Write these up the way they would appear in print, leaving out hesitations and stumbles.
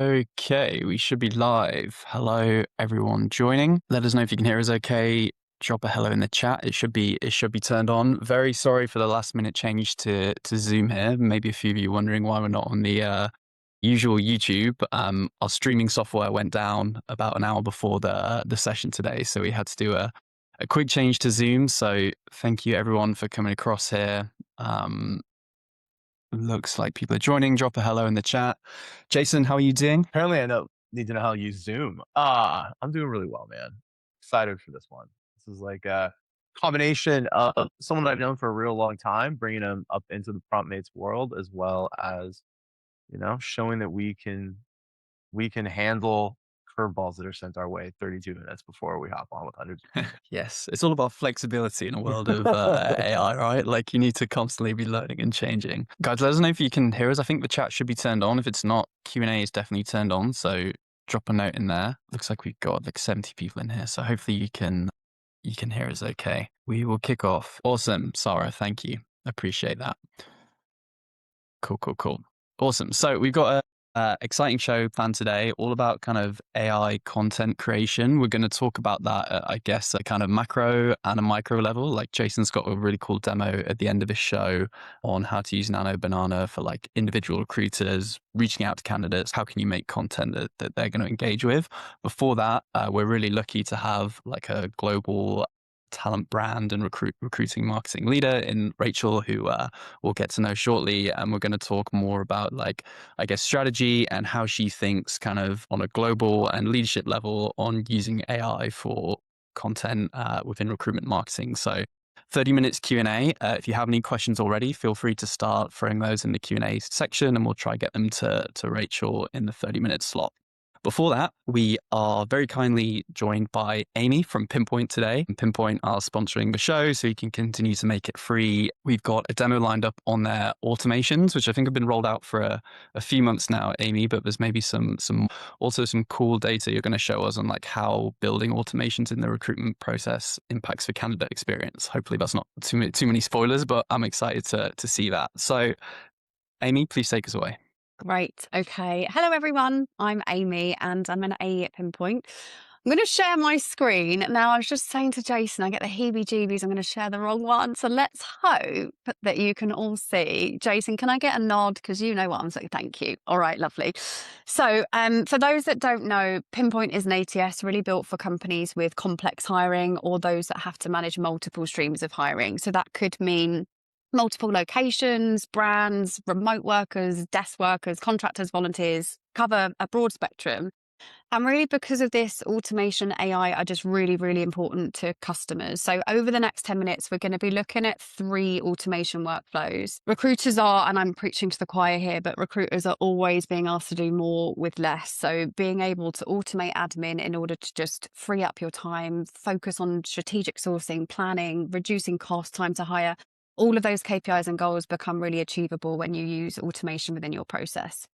Okay, we should be live. Hello, everyone joining. Let us know if you can hear us okay. Drop a hello in the chat. It should be turned on. Very sorry for the last minute change to Zoom here. Maybe a few of you wondering why we're not on the usual YouTube. Our streaming software went down about an hour before the session today, so we had to do a quick change to Zoom. So thank you everyone for coming across here. Looks like people are joining. Drop a hello in the chat. Jason, how are you doing? Apparently, need to know how to use Zoom. I'm doing really well, man. Excited for this one. This is like a combination of someone I've known for a real long time, bringing them up into the PromptMates world, as well as showing that we can handle curveballs that are sent our way 32 minutes before we hop on with hundreds of people. Yes, it's all about flexibility in a world of AI, right? Like you need to constantly be learning and changing. Guys, let us know if you can hear us. I think the chat should be turned on. If it's not, Q&A is definitely turned on. So drop a note in there. Looks like we've got like 70 people in here. So hopefully you can hear us okay. We will kick off. Awesome. Sarah, thank you. Appreciate that. Cool, cool, cool. Awesome. So we've got a exciting show planned today, all about kind of AI content creation. We're going to talk about that, I guess, at kind of macro and a micro level. Like Jason's got a really cool demo at the end of his show on how to use Nano Banana for like individual recruiters reaching out to candidates. How can you make content that they're going to engage with? Before that, we're really lucky to have like a global talent brand and recruiting marketing leader in Rachel, who we'll get to know shortly. And we're going to talk more about like, I guess, strategy and how she thinks kind of on a global and leadership level on using AI for content within recruitment marketing. So 30 minutes Q&A. If you have any questions already, feel free to start throwing those in the Q&A section and we'll try get them to Rachel in the 30-minute slot. Before that, we are very kindly joined by Amy from Pinpoint today. Pinpoint are sponsoring the show, so you can continue to make it free. We've got a demo lined up on their automations, which I think have been rolled out for a few months now, Amy, but there's maybe some cool data you're going to show us on like how building automations in the recruitment process impacts the candidate experience. Hopefully that's not too many spoilers, but I'm excited to see that. So Amy, please take us away. Great. Okay. Hello, everyone. I'm Amy and I'm an AE at Pinpoint. I'm going to share my screen. Now, I was just saying to Jason, I get the heebie-jeebies. I'm going to share the wrong one. So let's hope that you can all see. Jason, can I get a nod? Because you know what I'm saying. Thank you. All right, lovely. So for those that don't know, Pinpoint is an ATS really built for companies with complex hiring or those that have to manage multiple streams of hiring. So that could mean multiple locations, brands, remote workers, desk workers, contractors, volunteers, cover a broad spectrum. And really, because of this, automation, AI are just really, really important to customers. So over the next 10 minutes, we're going to be looking at 3 automation workflows. Recruiters are, and I'm preaching to the choir here, but recruiters are always being asked to do more with less. So being able to automate admin in order to just free up your time, focus on strategic sourcing, planning, reducing cost, time to hire, all of those KPIs and goals become really achievable when you use automation within your process.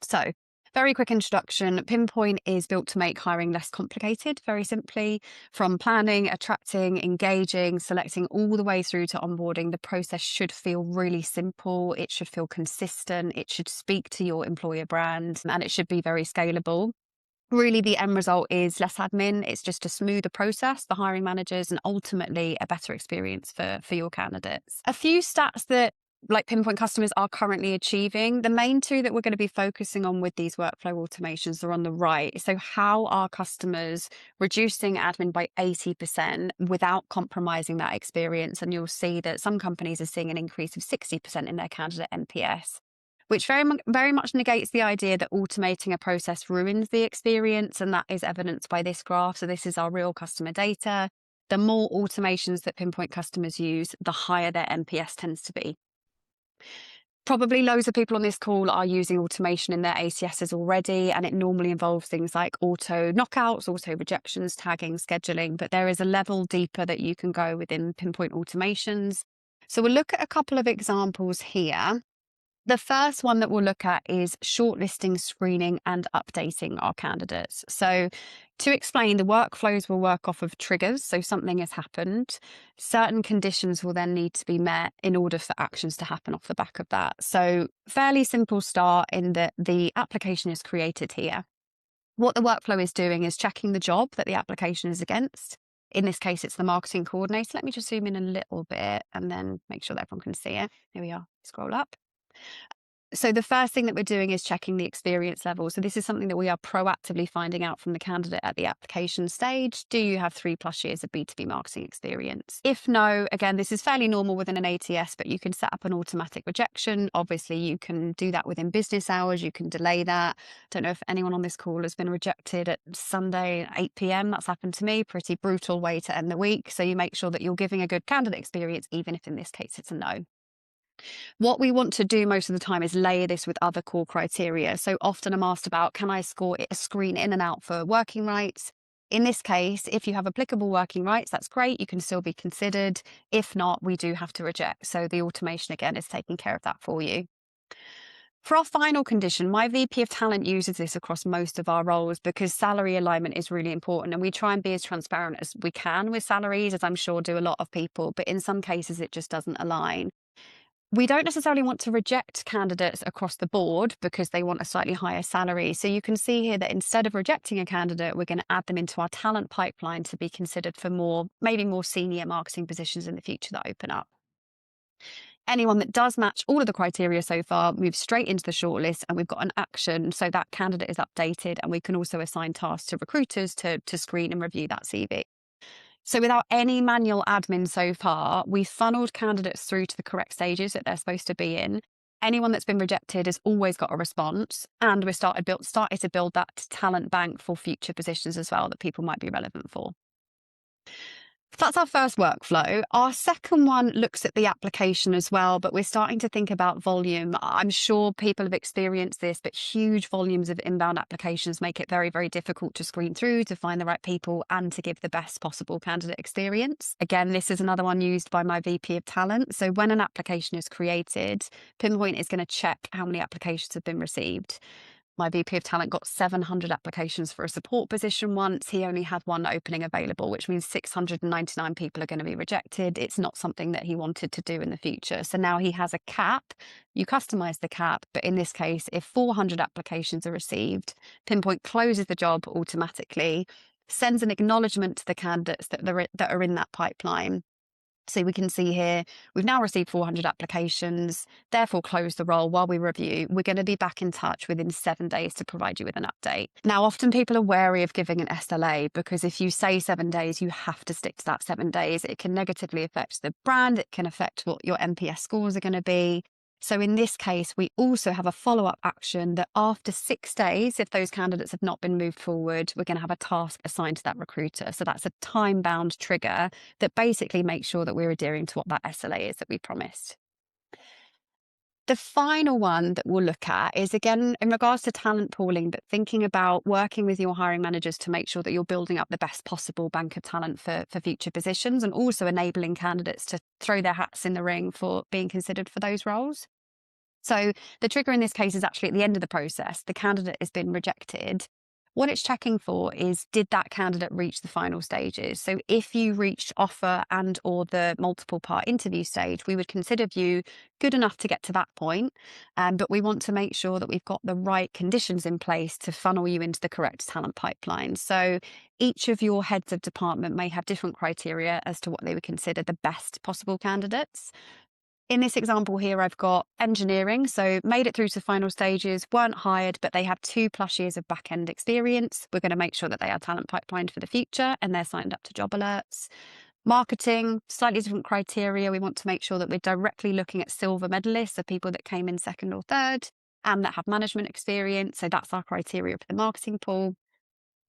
So, very quick introduction. Pinpoint is built to make hiring less complicated, very simply. From planning, attracting, engaging, selecting, all the way through to onboarding, the process should feel really simple. It should feel consistent. It should speak to your employer brand, and it should be very scalable. Really, the end result is less admin. It's just a smoother process for hiring managers and ultimately a better experience for your candidates. A few stats that like Pinpoint customers are currently achieving. The main 2 that we're going to be focusing on with these workflow automations are on the right. So how are customers reducing admin by 80% without compromising that experience? And you'll see that some companies are seeing an increase of 60% in their candidate NPS, which very much negates the idea that automating a process ruins the experience. And that is evidenced by this graph. So this is our real customer data. The more automations that Pinpoint customers use, the higher their NPS tends to be. Probably loads of people on this call are using automation in their ATSs already, and it normally involves things like auto knockouts, auto rejections, tagging, scheduling, but there is a level deeper that you can go within Pinpoint automations. So we'll look at a couple of examples here. The first one that we'll look at is shortlisting, screening, and updating our candidates. So, to explain, the workflows will work off of triggers. So, something has happened. Certain conditions will then need to be met in order for actions to happen off the back of that. So, fairly simple start in that the application is created here. What the workflow is doing is checking the job that the application is against. In this case, it's the marketing coordinator. Let me just zoom in a little bit and then make sure that everyone can see it. Here we are. Scroll up. So the first thing that we're doing is checking the experience level. So this is something that we are proactively finding out from the candidate at the application stage. Do you have 3+ years of B2B marketing experience? If no, again, this is fairly normal within an ATS, but you can set up an automatic rejection. Obviously, you can do that within business hours. You can delay that. Don't know if anyone on this call has been rejected at Sunday at 8 p.m. That's happened to me. Pretty brutal way to end the week. So you make sure that you're giving a good candidate experience, even if in this case it's a no. What we want to do most of the time is layer this with other core criteria. So often I'm asked about, can I score a screen in and out for working rights? In this case, if you have applicable working rights, that's great. You can still be considered. If not, we do have to reject. So the automation, again, is taking care of that for you. For our final condition, my VP of Talent uses this across most of our roles because salary alignment is really important. And we try and be as transparent as we can with salaries, as I'm sure do a lot of people. But in some cases, it just doesn't align. We don't necessarily want to reject candidates across the board because they want a slightly higher salary. So you can see here that instead of rejecting a candidate, we're going to add them into our talent pipeline to be considered for maybe more senior marketing positions in the future that open up. Anyone that does match all of the criteria so far moves straight into the shortlist, and we've got an action so that candidate is updated, and we can also assign tasks to recruiters to screen and review that CV. So without any manual admin so far, we've funneled candidates through to the correct stages that they're supposed to be in. Anyone that's been rejected has always got a response, and we started to build that talent bank for future positions as well that people might be relevant for. That's our first workflow. Our second one looks at the application as well, but we're starting to think about volume. I'm sure people have experienced this, but huge volumes of inbound applications make it very, very difficult to screen through, to find the right people, and to give the best possible candidate experience. Again, this is another one used by my VP of Talent. So when an application is created, Pinpoint is going to check how many applications have been received. My VP of Talent got 700 applications for a support position once. He only had one opening available, which means 699 people are going to be rejected. It's not something that he wanted to do in the future. So now he has a cap. You customize the cap, but in this case, if 400 applications are received, Pinpoint closes the job automatically, sends an acknowledgement to the candidates that are in that pipeline. So we can see here, we've now received 400 applications, therefore close the role while we review. We're going to be back in touch within 7 days to provide you with an update. Now, often people are wary of giving an SLA because if you say 7 days, you have to stick to that 7 days. It can negatively affect the brand. It can affect what your NPS scores are going to be. So in this case, we also have a follow-up action that after 6 days, if those candidates have not been moved forward, we're going to have a task assigned to that recruiter. So that's a time-bound trigger that basically makes sure that we're adhering to what that SLA is that we promised. The final one that we'll look at is, again, in regards to talent pooling, but thinking about working with your hiring managers to make sure that you're building up the best possible bank of talent for future positions, and also enabling candidates to throw their hats in the ring for being considered for those roles. So the trigger in this case is actually at the end of the process. The candidate has been rejected. What it's checking for is, did that candidate reach the final stages? So if you reached offer and or the multiple part interview stage, we would consider you good enough to get to that point. But we want to make sure that we've got the right conditions in place to funnel you into the correct talent pipeline. So each of your heads of department may have different criteria as to what they would consider the best possible candidates. In this example here, I've got engineering, so made it through to final stages, weren't hired, but they have 2+ years of back-end experience. We're going to make sure that they are talent pipelined for the future and they're signed up to job alerts. Marketing, slightly different criteria. We want to make sure that we're directly looking at silver medalists, so people that came in second or third and that have management experience. So that's our criteria for the marketing pool.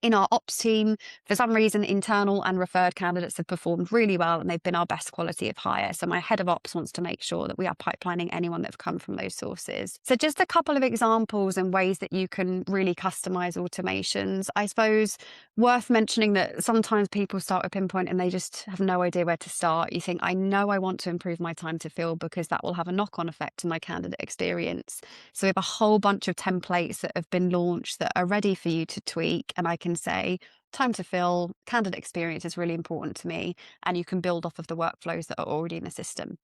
In our ops team, for some reason, internal and referred candidates have performed really well and they've been our best quality of hire. So my head of ops wants to make sure that we are pipelining anyone that have come from those sources. So just a couple of examples and ways that you can really customize automations. I suppose worth mentioning that sometimes people start with Pinpoint and they just have no idea where to start. You think, I know I want to improve my time to fill because that will have a knock-on effect to my candidate experience. So we have a whole bunch of templates that have been launched that are ready for you to tweak, and I can say, time to fill, candidate experience is really important to me, and you can build off of the workflows that are already in the system.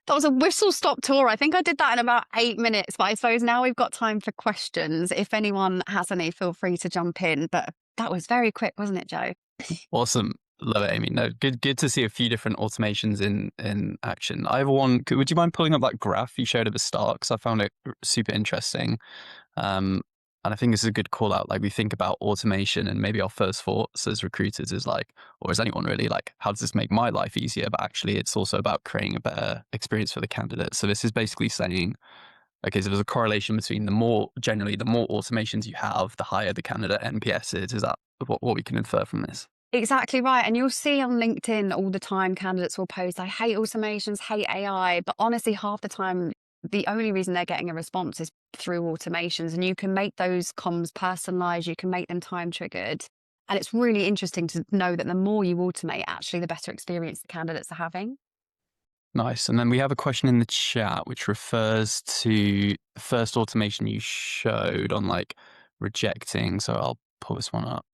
That was a whistle-stop tour. I think I did that in about 8 minutes, but I suppose now we've got time for questions. If anyone has any, feel free to jump in, but that was very quick, wasn't it, Joe? Awesome. Love it, Amy. No, good to see a few different automations in action. I have one. Would you mind pulling up that graph you showed at the start? Because I found it super interesting. And I think this is a good call out. Like, we think about automation and maybe our first thoughts as recruiters is like, or as anyone really, like, how does this make my life easier? But actually it's also about creating a better experience for the candidate. So this is basically saying, okay, so there's a correlation between the more automations you have, the higher the candidate NPS is. Is that what we can infer from this? Exactly right. And you'll see on LinkedIn all the time, candidates will post, I hate automations, hate AI. But honestly, half the time, the only reason they're getting a response is through automations. And you can make those comms personalized, you can make them time triggered. And it's really interesting to know that the more you automate, actually, the better experience the candidates are having. Nice. And then we have a question in the chat which refers to the first automation you showed on like rejecting. So I'll pull this one up.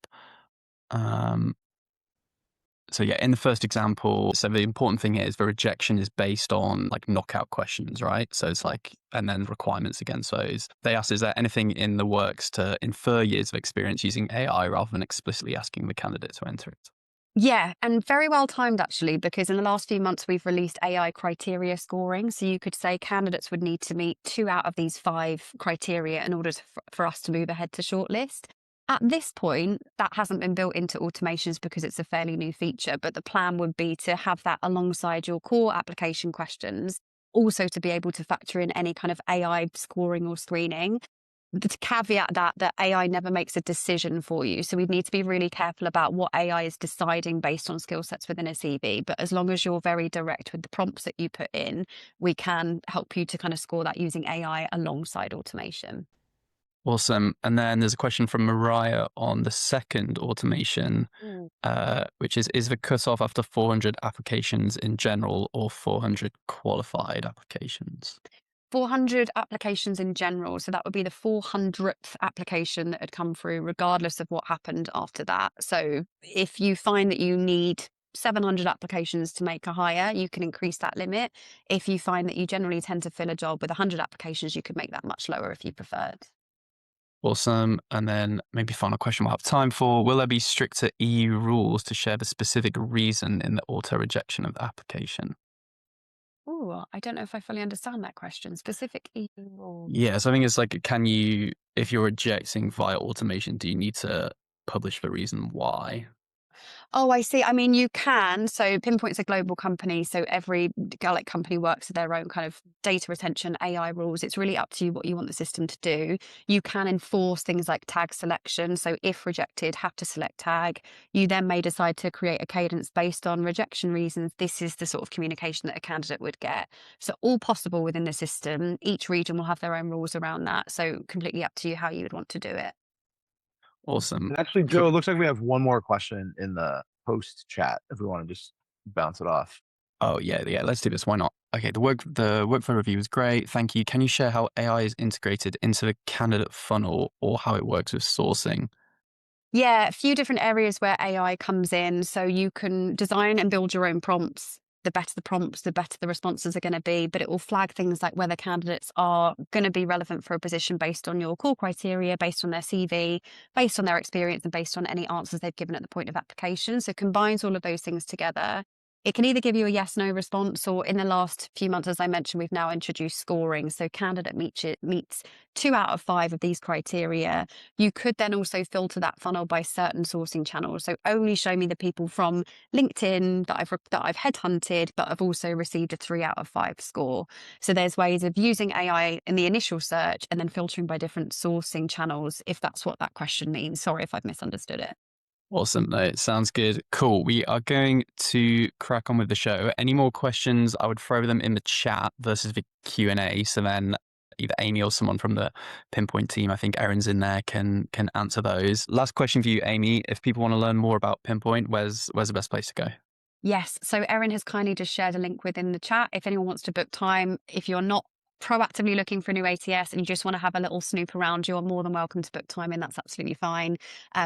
So yeah, in the first example, so the important thing is the rejection is based on like knockout questions, right? So it's like, and then requirements against those. They asked, is there anything in the works to infer years of experience using AI rather than explicitly asking the candidate to enter it? Yeah, and very well timed actually, because in the last few months we've released AI criteria scoring. So you could say candidates would need to meet 2 out of these 5 criteria in order for us to move ahead to shortlist. At this point, that hasn't been built into automations because it's a fairly new feature, but the plan would be to have that alongside your core application questions, also to be able to factor in any kind of AI scoring or screening. The caveat that AI never makes a decision for you. So we need to be really careful about what AI is deciding based on skill sets within a CV. But as long as you're very direct with the prompts that you put in, we can help you to kind of score that using AI alongside automation. Awesome. And then there's a question from Mariah on the second automation, which is the cutoff after 400 applications in general or 400 qualified applications? 400 applications in general. So that would be the 400th application that had come through, regardless of what happened after that. So if you find that you need 700 applications to make a hire, you can increase that limit. If you find that you generally tend to fill a job with 100 applications, you could make that much lower if you preferred. Awesome. And then maybe final question we'll have time for. Will there be stricter EU rules to share the specific reason in the auto rejection of the application? Oh, I don't know if I fully understand that question. Specific EU rules. Yeah, so I think it's like, if you're rejecting via automation, do you need to publish the reason why? Oh, I see. I mean, you can. So Pinpoint's a global company. So every company works with their own kind of data retention, AI rules. It's really up to you what you want the system to do. You can enforce things like tag selection. So if rejected, have to select tag. You then may decide to create a cadence based on rejection reasons. This is the sort of communication that a candidate would get. So all possible within the system. Each region will have their own rules around that. So completely up to you how you would want to do it. Awesome. And actually, Joe, it looks like we have one more question in the post chat if we want to just bounce it off. Oh, yeah. Let's do this. Why not? Okay. The workflow review is great. Thank you. Can you share how AI is integrated into the candidate funnel or how it works with sourcing? Yeah, a few different areas where AI comes in. So you can design and build your own prompts. The better the prompts, the better the responses are going to be. But it will flag things like whether candidates are going to be relevant for a position based on your core criteria, based on their CV, based on their experience, and based on any answers they've given at the point of application. So it combines all of those things together. It can either give you a yes, no response, or in the last few months, as I mentioned, we've now introduced scoring. So candidate meets 2 out of 5 of these criteria. You could then also filter that funnel by certain sourcing channels. So only show me the people from LinkedIn that I've headhunted, but I've also received a 3 out of 5 score. So there's ways of using AI in the initial search and then filtering by different sourcing channels, if that's what that question means. Sorry if I've misunderstood it. Awesome. No, it sounds good. Cool. We are going to crack on with the show. Any more questions, I would throw them in the chat versus the Q&A. So then either Amy or someone from the Pinpoint team, I think Erin's in there, can answer those. Last question for you, Amy. If people want to learn more about Pinpoint, where's the best place to go? Yes. So Erin has kindly just shared a link within the chat. If anyone wants to book time, if you're not proactively looking for a new ATS and you just want to have a little snoop around, you're more than welcome to book time in. That's absolutely fine.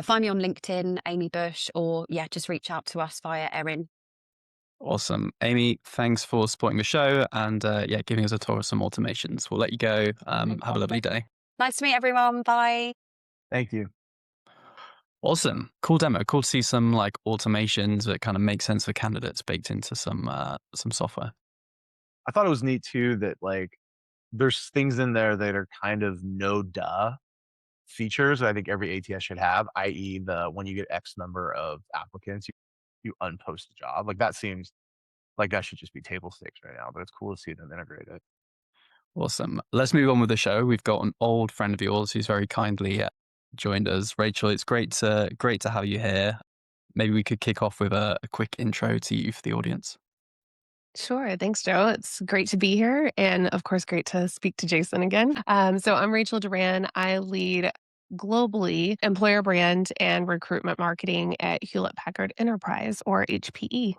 Find me on LinkedIn, Amy Bush, or just reach out to us via Erin. Awesome. Amy, thanks for supporting the show and giving us a tour of some automations. We'll let you go. Have a lovely day. Nice to meet everyone. Bye. Thank you. Awesome. Cool demo. Cool to see some like automations that kind of make sense for candidates baked into some software. I thought it was neat too that like there's things in there that are kind of no duh features that I think every ATS should have, i.e. when you get X number of applicants, you unpost the job. Like that seems like that should just be table stakes right now, but it's cool to see them integrate it. Awesome. Let's move on with the show. We've got an old friend of yours who's very kindly joined us. Rachel, it's great to have you here. Maybe we could kick off with a quick intro to you for the audience. Sure. Thanks, Joe. It's great to be here. And of course, great to speak to Jason again. So I'm Rachel Duran. I lead globally employer brand and recruitment marketing at Hewlett Packard Enterprise, or HPE.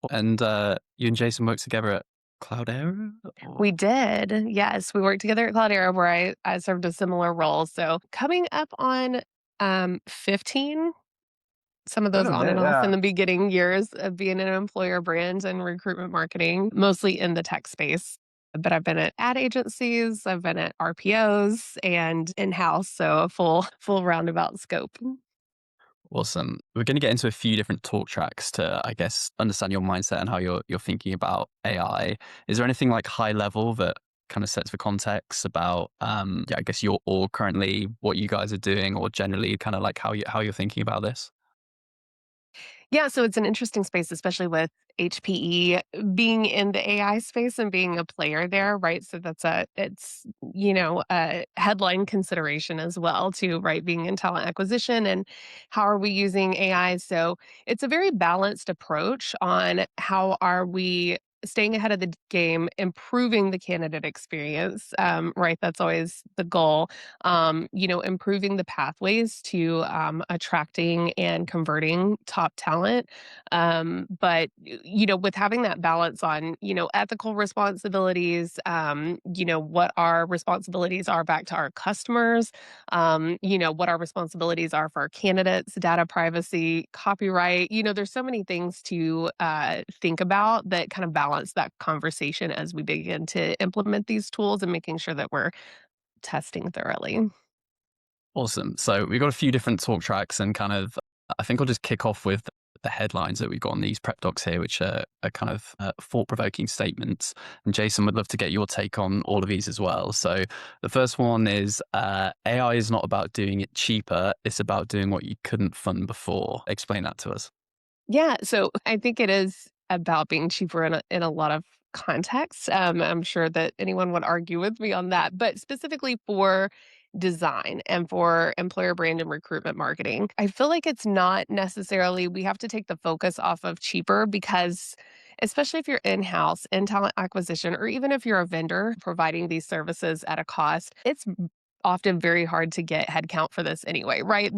And you and Jason worked together at Cloudera? We did. Yes. We worked together at Cloudera, where I served a similar role. So coming up on 15, some of those on and off in the beginning years of being an employer brand and recruitment marketing, mostly in the tech space. But I've been at ad agencies, I've been at RPOs and in-house, so a full roundabout scope. Awesome. We're going to get into a few different talk tracks to, I guess, understand your mindset and how you're thinking about AI. Is there anything like high level that kind of sets the context about, I guess your org currently, what you guys are doing, or generally kind of like how you're thinking about this? Yeah, so it's an interesting space, especially with HPE being in the AI space and being a player there, right? So it's a headline consideration as well too, right? Being in talent acquisition and how are we using AI? So it's a very balanced approach on how are we staying ahead of the game, improving the candidate experience, right? That's always the goal. Improving the pathways to attracting and converting top talent. But with having that balance on, ethical responsibilities, what our responsibilities are back to our customers, what our responsibilities are for our candidates, data privacy, copyright. There's so many things to think about that kind of balance that conversation as we begin to implement these tools and making sure that we're testing thoroughly. Awesome. So we've got a few different talk tracks and kind of, I think I'll just kick off with the headlines that we've got on these prep docs here, which are kind of thought-provoking statements. And Jason, would love to get your take on all of these as well. So the first one is AI is not about doing it cheaper. It's about doing what you couldn't fund before. Explain that to us. Yeah, so I think it is about being cheaper in a lot of contexts. I'm sure that anyone would argue with me on that, but specifically for design and for employer brand and recruitment marketing, I feel like it's not necessarily, we have to take the focus off of cheaper because especially if you're in-house in talent acquisition, or even if you're a vendor providing these services at a cost, it's often very hard to get headcount for this anyway, right?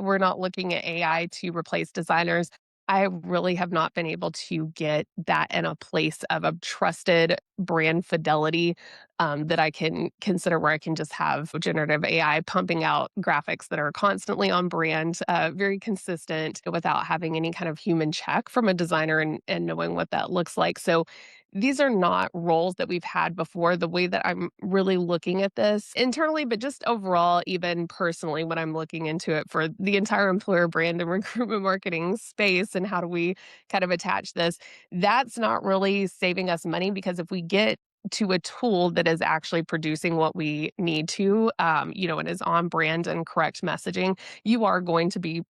We're not looking at AI to replace designers. I really have not been able to get that in a place of a trusted brand fidelity that I can consider where I can just have generative AI pumping out graphics that are constantly on brand, very consistent without having any kind of human check from a designer and knowing what that looks like. So these are not roles that we've had before. The way that I'm really looking at this internally, but just overall, even personally, when I'm looking into it for the entire employer brand and recruitment marketing space, and how do we kind of attach this, that's not really saving us money, because if we get to a tool that is actually producing what we need to, and is on brand and correct messaging, you are going to be,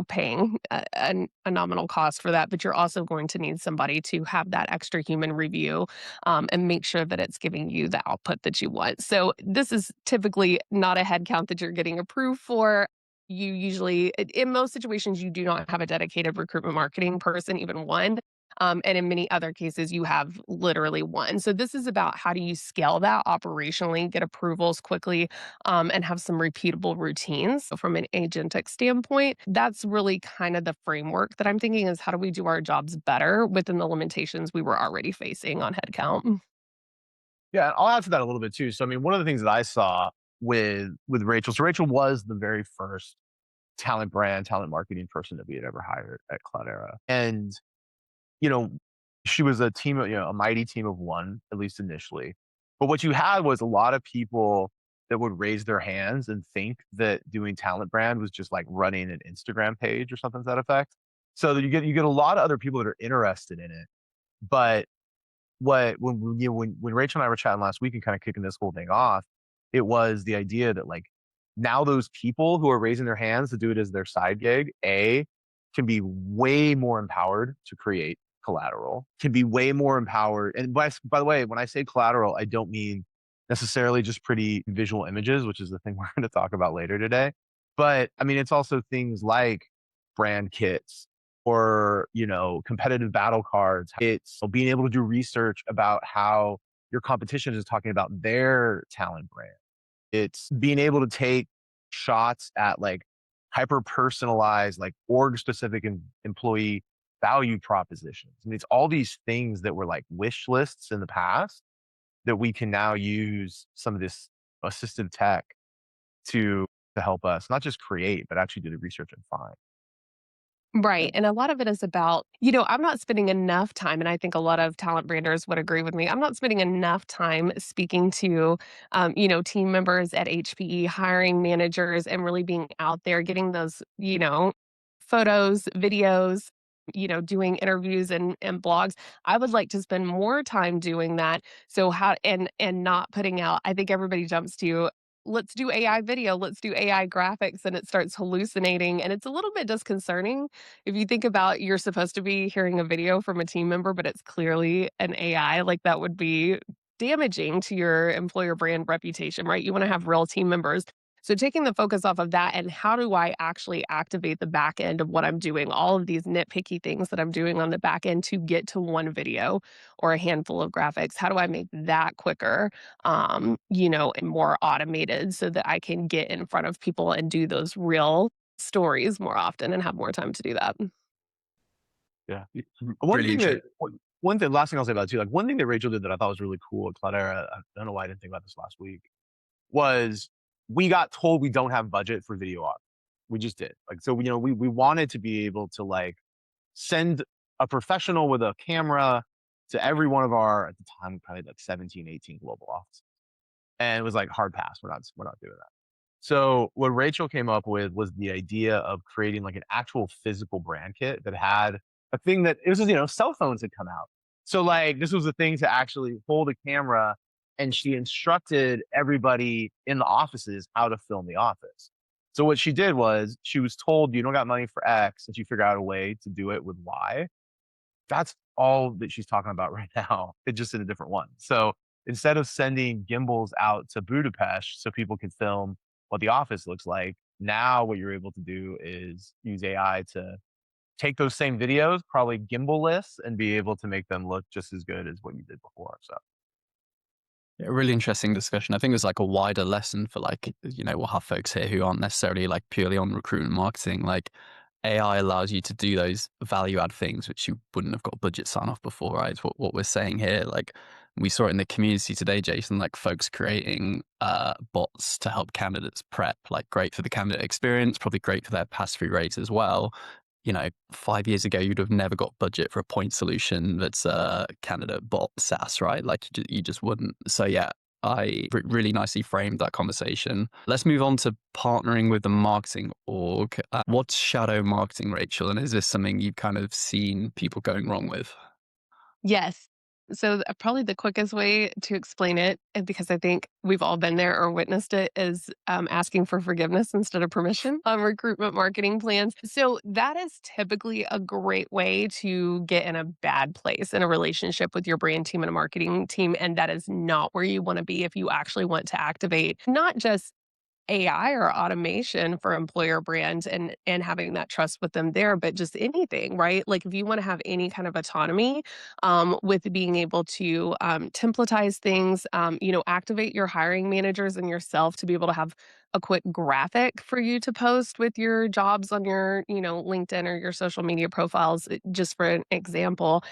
paying a nominal cost for that, but you're also going to need somebody to have that extra human review, and make sure that it's giving you the output that you want. So this is typically not a headcount that you're getting approved for. You usually, in most situations, you do not have a dedicated recruitment marketing person, even one. And in many other cases, you have literally one. So this is about how do you scale that operationally, get approvals quickly, and have some repeatable routines. So from an agentic standpoint, that's really kind of the framework that I'm thinking is how do we do our jobs better within the limitations we were already facing on headcount. Yeah, I'll add to that a little bit too. So I mean, one of the things that I saw with Rachel, so Rachel was the very first talent marketing person that we had ever hired at Cloudera. And you know, she was a team of, a mighty team of one, at least initially. But what you had was a lot of people that would raise their hands and think that doing talent brand was just like running an Instagram page or something to that effect. So that you get a lot of other people that are interested in it. But when Rachel and I were chatting last week and kind of kicking this whole thing off, it was the idea that like now those people who are raising their hands to do it as their side gig, can be way more empowered to create collateral, can be way more empowered. And by the way, when I say collateral, I don't mean necessarily just pretty visual images, which is the thing we're going to talk about later today. But I mean, it's also things like brand kits or, competitive battle cards. It's being able to do research about how your competition is talking about their talent brand. It's being able to take shots at like hyper personalized, like org specific employee value propositions. I mean, it's all these things that were like wish lists in the past that we can now use some of this assistive tech to help us not just create, but actually do the research and find. Right. And a lot of it is about, I'm not spending enough time, and I think a lot of talent branders would agree with me. I'm not spending enough time speaking to, team members at HPE, hiring managers, and really being out there, getting those, photos, videos, doing interviews and blogs. I would like to spend more time doing that. So how, and not putting out, I think everybody jumps to, let's do AI video, let's do AI graphics, and it starts hallucinating. And it's a little bit disconcerting if you think about you're supposed to be hearing a video from a team member, but it's clearly an AI. Like that would be damaging to your employer brand reputation, right? You want to have real team members. So taking the focus off of that, and how do I actually activate the back end of what I'm doing, all of these nitpicky things that I'm doing on the back end to get to one video or a handful of graphics? How do I make that quicker, and more automated so that I can get in front of people and do those real stories more often and have more time to do that? Yeah. Really Last thing I'll say about it too, like one thing that Rachel did that I thought was really cool at Cloudera, I don't know why I didn't think about this last week, was we got told we don't have budget for video op. We just did. Like, so, we wanted to be able to like send a professional with a camera to every one of our, at the time, probably like 17, 18 global offices. And it was like hard pass. We're not doing that. So what Rachel came up with was the idea of creating like an actual physical brand kit that had a thing that it was, cell phones had come out. So like this was a thing to actually hold a camera, and she instructed everybody in the offices how to film the office. So what she did was she was told, you don't got money for X, and she figured out a way to do it with Y. That's all that she's talking about right now. It's just in a different one. So instead of sending gimbals out to Budapest so people can film what the office looks like, now what you're able to do is use AI to take those same videos, probably gimbal-less, and be able to make them look just as good as what you did before. So Yeah, really interesting discussion. I think it's like a wider lesson for like, we'll have folks here who aren't necessarily like purely on recruitment marketing. Like AI allows you to do those value add things, which you wouldn't have got budget sign off before, right? It's what we're saying here. Like we saw it in the community today, Jason, like folks creating bots to help candidates prep, like great for the candidate experience, probably great for their pass through rate as well. 5 years ago, you'd have never got budget for a point solution that's a candidate bot SaaS, right? Like you just wouldn't. So yeah, I really nicely framed that conversation. Let's move on to partnering with the marketing org. What's shadow marketing, Rachel? And is this something you've kind of seen people going wrong with? Yes. So probably the quickest way to explain it, and because I think we've all been there or witnessed it, is asking for forgiveness instead of permission on recruitment marketing plans. So that is typically a great way to get in a bad place in a relationship with your brand team and a marketing team. And that is not where you want to be if you actually want to activate not just AI or automation for employer brands and having that trust with them there, but just anything, right? Like if you want to have any kind of autonomy with being able to templatize things, activate your hiring managers and yourself to be able to have a quick graphic for you to post with your jobs on your, LinkedIn or your social media profiles, just for an example,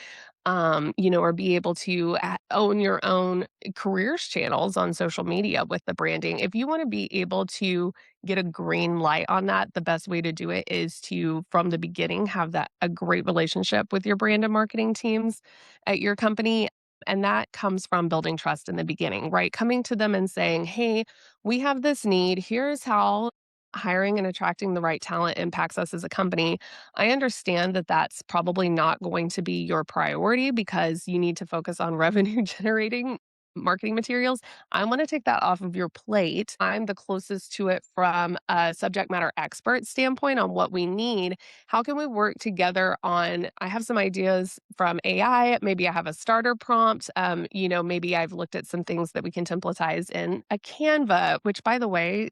or be able to own your own careers channels on social media with the branding. If you want to be able to get a green light on that, the best way to do it is to, from the beginning, have that a great relationship with your brand and marketing teams at your company. And that comes from building trust in the beginning, right? Coming to them and saying, hey, we have this need. Here's how hiring and attracting the right talent impacts us as a company. I understand that that's probably not going to be your priority because you need to focus on revenue generating marketing materials. I want to take that off of your plate. I'm the closest to it from a subject matter expert standpoint on what we need. How can we work together on? I have some ideas from AI. Maybe I have a starter prompt. Maybe I've looked at some things that we can templatize in a Canva, which, by the way,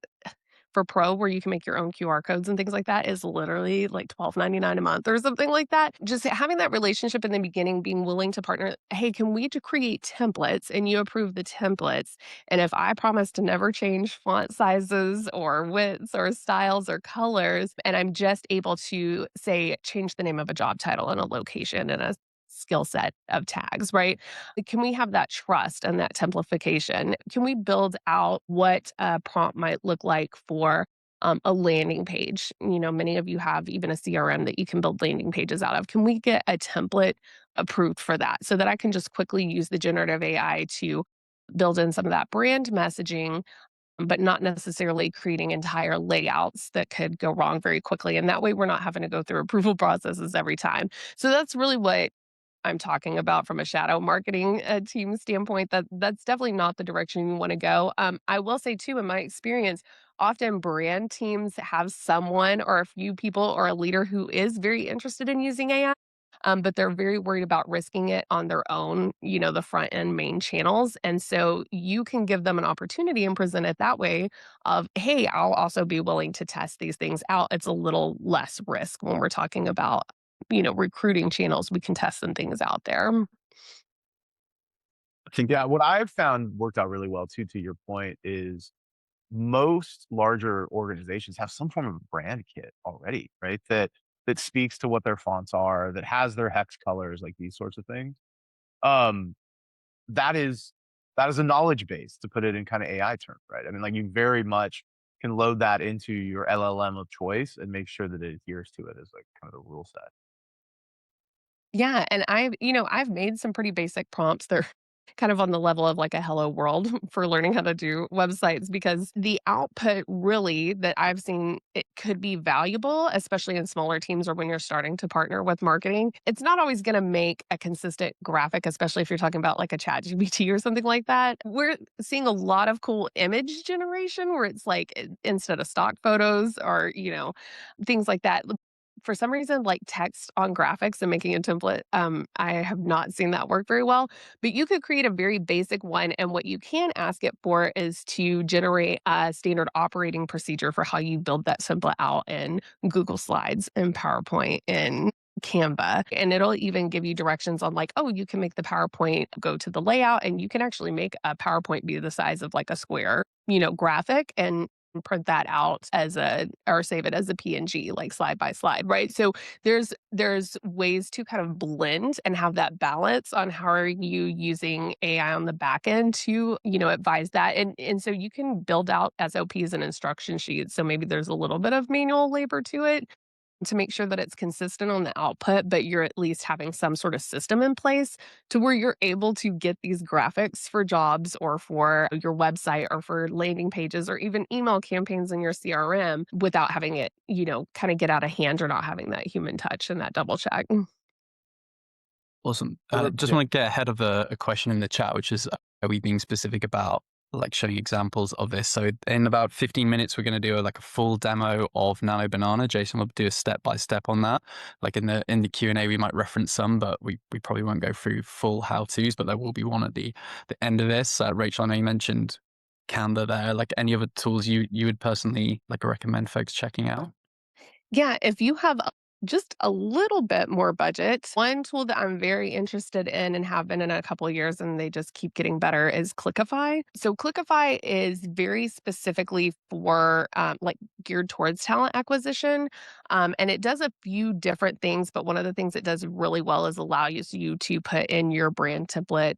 for Pro, where you can make your own QR codes and things like that, is literally like $12.99 a month or something like that. Just having that relationship in the beginning, being willing to partner. Hey, can we create templates and you approve the templates? And if I promise to never change font sizes or widths or styles or colors, and I'm just able to say, change the name of a job title and a location and a skill set of tags, right? Can we have that trust and that templification? Can we build out what a prompt might look like for a landing page? Many of you have even a CRM that you can build landing pages out of. Can we get a template approved for that so that I can just quickly use the generative AI to build in some of that brand messaging, but not necessarily creating entire layouts that could go wrong very quickly? And that way we're not having to go through approval processes every time. So that's really what I'm talking about from a shadow marketing team standpoint. That's definitely not the direction you want to go. I will say too, in my experience, often brand teams have someone or a few people or a leader who is very interested in using AI. But they're very worried about risking it on their own, the front end main channels. And so you can give them an opportunity and present it that way of, hey, I'll also be willing to test these things out. It's a little less risk when we're talking about recruiting channels. We can test some things out there. I think Yeah, what I've found worked out really well too, to your point, is most larger organizations have some form of brand kit already, right? That speaks to what their fonts are, that has their hex colors, like these sorts of things. Um, that is that is a knowledge base, to put it in kind of AI terms, right? I mean, like, you very much can load that into your LLM of choice and make sure that it adheres to it as like kind of the rule set. Yeah, and I've made some pretty basic prompts. They're kind of on the level of like a hello world for learning how to do websites, because the output really that I've seen, it could be valuable, especially in smaller teams or when you're starting to partner with marketing. It's not always going to make a consistent graphic, especially if you're talking about like a chat GPT or something like that. We're seeing a lot of cool image generation where it's like instead of stock photos or, things like that, for some reason, like text on graphics and making a template, I have not seen that work very well. But you could create a very basic one. And what you can ask it for is to generate a standard operating procedure for how you build that template out in Google Slides and PowerPoint and Canva. And it'll even give you directions on like, oh, you can make the PowerPoint go to the layout, and you can actually make a PowerPoint be the size of like a square, graphic, and print that out as or save it as a PNG, like slide by slide, right? So there's ways to kind of blend and have that balance on how are you using AI on the back end to, advise that. And so you can build out SOPs and instruction sheets. So maybe there's a little bit of manual labor to it, to make sure that it's consistent on the output, but you're at least having some sort of system in place to where you're able to get these graphics for jobs or for your website or for landing pages or even email campaigns in your CRM without having it, kind of get out of hand or not having that human touch and that double check. Awesome. Just Yeah. want to get ahead of a question in the chat, which is, are we being specific about like showing examples of this? So in about 15 minutes, we're going to do a full demo of Nano Banana. Jason will do a step-by-step on that. Like in the Q&A, we might reference some, but we probably won't go through full how-tos, but there will be one at the end of this. Rachel, I know you mentioned Canva there. Like any other tools you would personally recommend folks checking out? Yeah, if you have just a little bit more budget, one tool that I'm very interested in and have been in a couple of years, and they just keep getting better, is Clickify. So Clickify is very specifically for geared towards talent acquisition, and it does a few different things. But one of the things it does really well is allows you to put in your brand template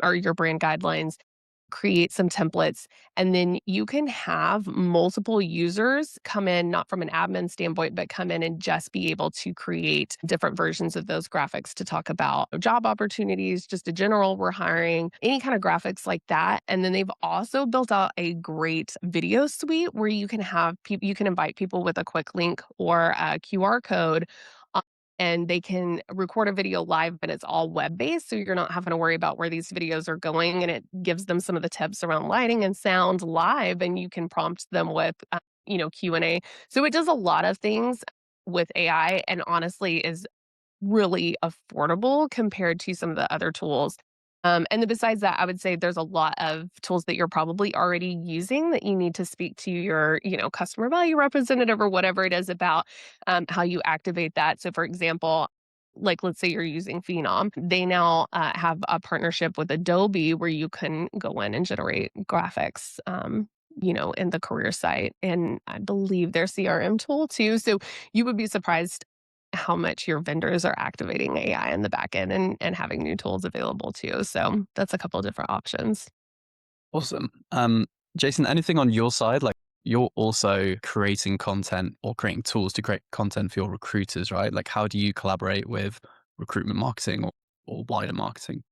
or your brand guidelines, create some templates, and then you can have multiple users come in, not from an admin standpoint, but come in and just be able to create different versions of those graphics to talk about job opportunities, just a general, we're hiring, any kind of graphics like that. And then they've also built out a great video suite where you can have people, you can invite people with a quick link or a QR code, and they can record a video live, but it's all web-based, so you're not having to worry about where these videos are going, and it gives them some of the tips around lighting and sound live, and you can prompt them with, Q&A. So it does a lot of things with AI, and honestly is really affordable compared to some of the other tools. And then besides that, I would say there's a lot of tools that you're probably already using that you need to speak to your, customer value representative or whatever it is about how you activate that. So, for example, like let's say you're using Phenom, they now have a partnership with Adobe where you can go in and generate graphics. In the career site, and I believe their CRM tool too. So you would be surprised how much your vendors are activating AI in the back end and having new tools available too. So that's a couple of different options. Awesome. Jason, anything on your side? Like you're also creating content or creating tools to create content for your recruiters, right? Like how do you collaborate with recruitment marketing or wider marketing?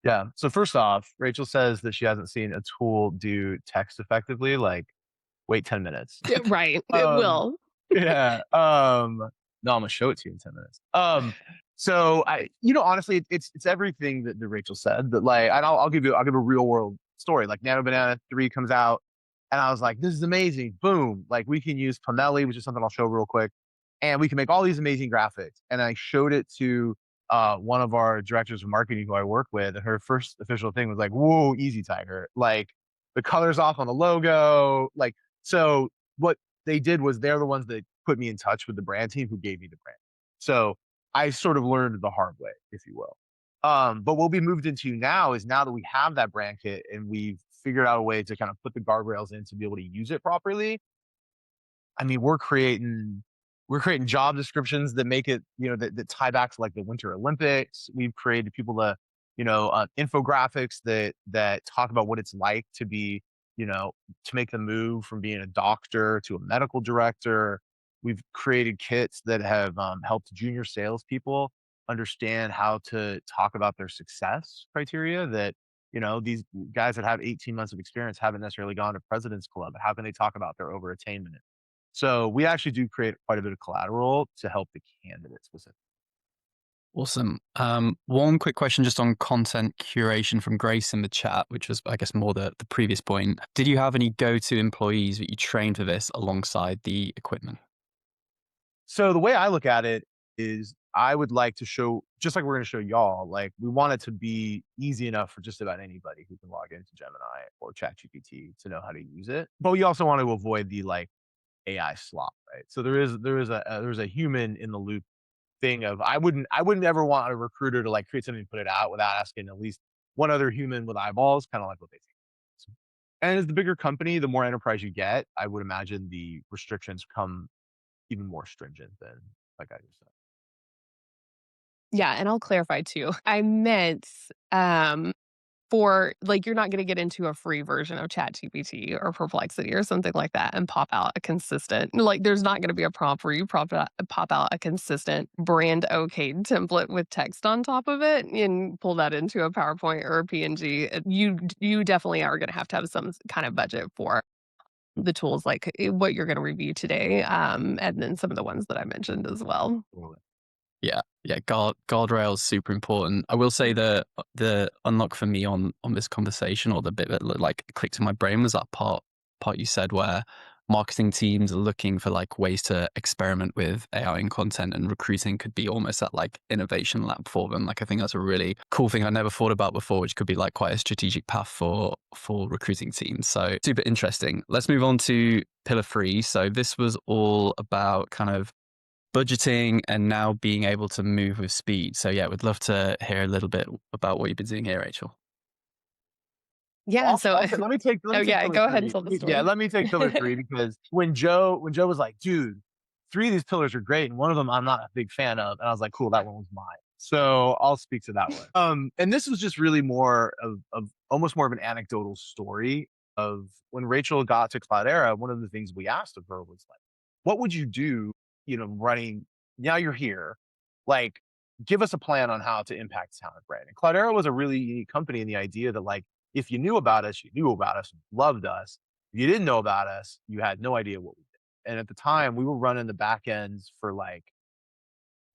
Yeah. So first off, Rachel says that she hasn't seen a tool do text effectively. Like, wait 10 minutes. Yeah, right. It Um, will. yeah. No, I'm gonna show it to you in 10 minutes. So honestly, it's everything that Rachel said. That and I'll give a real world story. Like Nano Banana 3 comes out, and I was like, this is amazing. Boom. Like we can use Pomeli, which is something I'll show real quick, and we can make all these amazing graphics. And I showed it to one of our directors of marketing who I work with, and her first official thing was like, whoa, easy, Tiger. Like the colors off on the logo. So what they did was they're the ones that put me in touch with the brand team who gave me the brand. So I sort of learned the hard way, if you will. But what we moved into now is now that we have that brand kit and we've figured out a way to kind of put the guardrails in to be able to use it properly. I mean, we're creating job descriptions that make it, that tie back to like the Winter Olympics. We've created people to, infographics that talk about what it's like to be, to make the move from being a doctor to a medical director. We've created kits that have helped junior salespeople understand how to talk about their success criteria that, these guys that have 18 months of experience haven't necessarily gone to President's Club. How can they talk about their over attainment? So we actually do create quite a bit of collateral to help the candidate specifically. Awesome. One quick question just on content curation from Grace in the chat, which was, I guess, more the previous point. Did you have any go-to employees that you trained for this alongside the equipment? So the way I look at it is I would like to show, just like we're going to show y'all, like we want it to be easy enough for just about anybody who can log into Gemini or ChatGPT to know how to use it. But we also want to avoid the AI slop, right? So there's a human in the loop thing of I wouldn't ever want a recruiter to create something and put it out without asking at least one other human with eyeballs, kind of like what they think. And as the bigger company, the more enterprise you get, I would imagine the restrictions come even more stringent than like I just said. Yeah, and I'll clarify too. I meant for like, you're not going to get into a free version of ChatGPT or Perplexity or something like that and pop out a consistent, like, there's not going to be a prompt where you pop out a consistent brand okay template with text on top of it and pull that into a PowerPoint or a PNG. You definitely are going to have some kind of budget for the tools like what you're going to review today, and then some of the ones that I mentioned as well. Yeah, guardrails super important. I will say the unlock for me on this conversation, or the bit that like clicked in my brain, was that part you said where marketing teams are looking for like ways to experiment with AI in content, and recruiting could be almost that like innovation lab for them. Like I think that's a really cool thing I never thought about before, which could be like quite a strategic path for recruiting teams. So super interesting. Let's move on to pillar 3. So this was all about kind of budgeting and now being able to move with speed. So yeah, we'd love to hear a little bit about what you've been doing here, Rachel. Yeah. Let me take go ahead and tell the story. Yeah, let me take pillar 3 because when Joe was like, dude, 3 of these pillars are great, and one of them I'm not a big fan of, and I was like, cool, that one was mine. So I'll speak to that one. And this was just really more of almost more of an anecdotal story of when Rachel got to Cloudera. One of the things we asked of her was like, what would you do, running, now you're here, like, give us a plan on how to impact talent brand. And Cloudera was a really unique company in the idea that, like, if you knew about us, you knew about us, you loved us. If you didn't know about us, you had no idea what we did. And at the time, we were running the back ends for like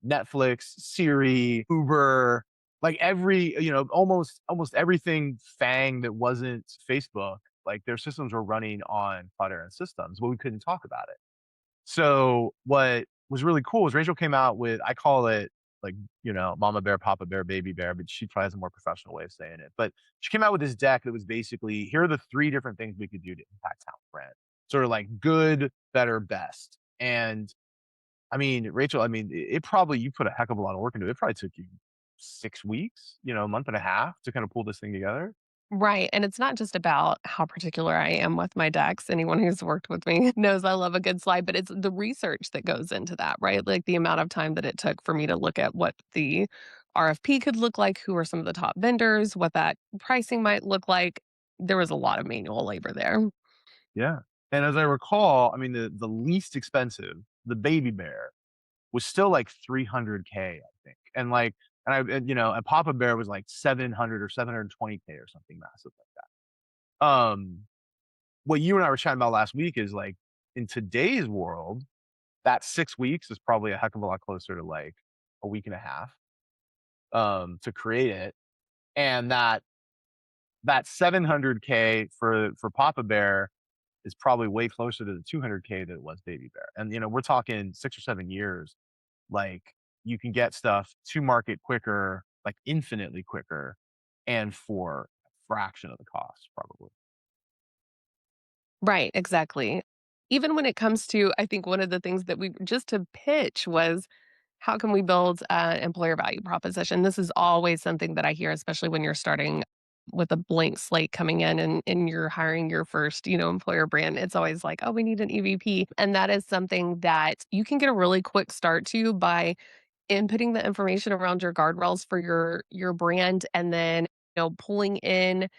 Netflix, Siri, Uber, like every, almost everything FANG that wasn't Facebook, like their systems were running on Cloudera systems, but we couldn't talk about it. So what was really cool was Rachel came out with, I call it like, mama bear, papa bear, baby bear, but she probably has a more professional way of saying it. But she came out with this deck that was basically, here are the 3 different things we could do to impact talent brand. Sort of like good, better, best. And I mean, Rachel, it probably, you put a heck of a lot of work into it. It probably took you 6 weeks, a month and a half to kind of pull this thing together. Right. And it's not just about how particular I am with my decks. Anyone who's worked with me knows I love a good slide, but it's the research that goes into that, right? Like the amount of time that it took for me to look at what the RFP could look like, who are some of the top vendors, what that pricing might look like. There was a lot of manual labor there. Yeah. And as I recall, the least expensive, the baby bear, was still like 300K, I think. And like, and Papa Bear was like 700 or 720K or something massive like that. What you and I were chatting about last week is like, in today's world, that 6 weeks is probably a heck of a lot closer to like a week and a half to create it. And that 700K for Papa Bear is probably way closer to the 200K that it was Baby Bear. And we're talking 6 or 7 years. Like, you can get stuff to market quicker, like infinitely quicker, and for a fraction of the cost, probably. Right, exactly. Even when it comes to, I think one of the things that we just to pitch was, how can we build an employer value proposition? This is always something that I hear, especially when you're starting with a blank slate coming in and you're hiring your first, employer brand. It's always like, oh, we need an EVP. And that is something that you can get a really quick start to by inputting the information around your guardrails for your brand, and then pulling in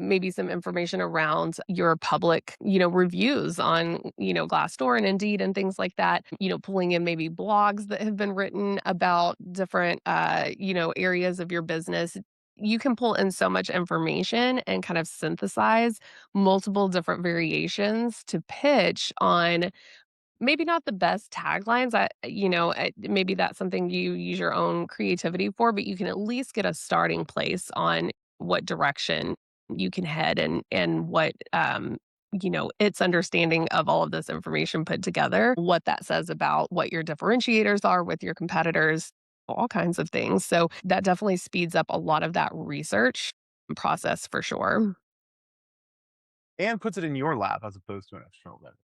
maybe some information around your public reviews on Glassdoor and Indeed and things like that, pulling in maybe blogs that have been written about different areas of your business. You can pull in so much information and kind of synthesize multiple different variations to pitch on. Maybe not the best taglines. Maybe that's something you use your own creativity for, but you can at least get a starting place on what direction you can head, and what its understanding of all of this information put together, what that says about what your differentiators are with your competitors, all kinds of things. So that definitely speeds up a lot of that research process for sure. And puts it in your lap as opposed to an external vendor.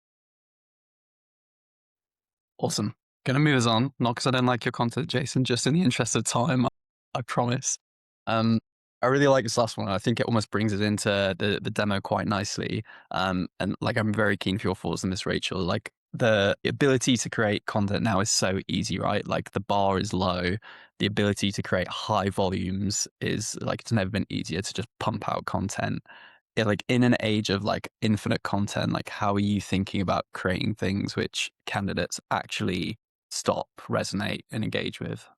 Awesome. Gonna move us on, not because I don't like your content, Jason, just in the interest of time, I promise. I really like this last one. I think it almost brings it into the demo quite nicely. And like, I'm very keen for your thoughts on this, Rachel. Like, the ability to create content now is so easy, right? Like the bar is low. The ability to create high volumes is like, it's never been easier to just pump out content. Yeah, like in an age of like infinite content, like how are you thinking about creating things which candidates actually stop, resonate, and engage with?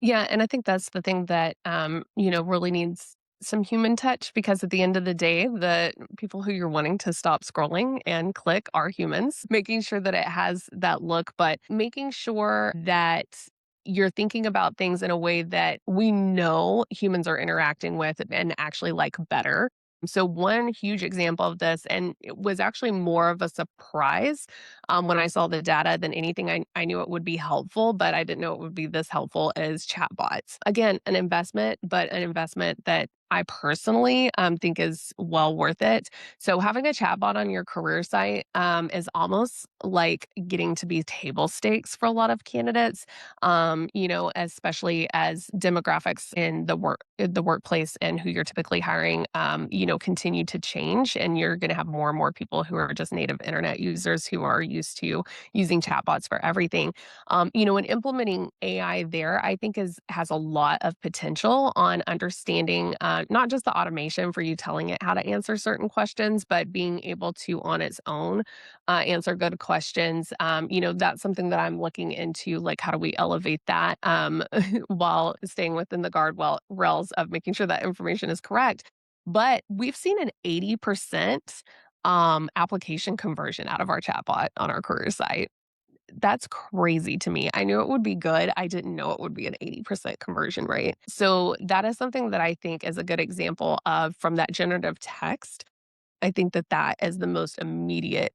Yeah, and I think that's the thing that really needs some human touch, because at the end of the day, the people who you're wanting to stop scrolling and click are humans, making sure that it has that look, but making sure that you're thinking about things in a way that we know humans are interacting with and actually like better. So one huge example of this, and it was actually more of a surprise when I saw the data than anything. I knew it would be helpful, but I didn't know it would be this helpful as chatbots. Again, an investment, but an investment that I personally think is well worth it. So having a chatbot on your career site is almost like getting to be table stakes for a lot of candidates. Especially as demographics in the workplace and who you're typically hiring, continue to change, and you're going to have more and more people who are just native internet users who are used to using chatbots for everything. And implementing AI there, I think has a lot of potential on understanding not just the automation for you telling it how to answer certain questions, but being able to on its own answer good questions. That's something that I'm looking into. Like, how do we elevate that while staying within the rails of making sure that information is correct? But we've seen an 80% application conversion out of our chatbot on our career site. That's crazy to me. I knew it would be good. I didn't know it would be an 80% conversion rate. So that is something that I think is a good example of, from that generative text. I think that that is the most immediate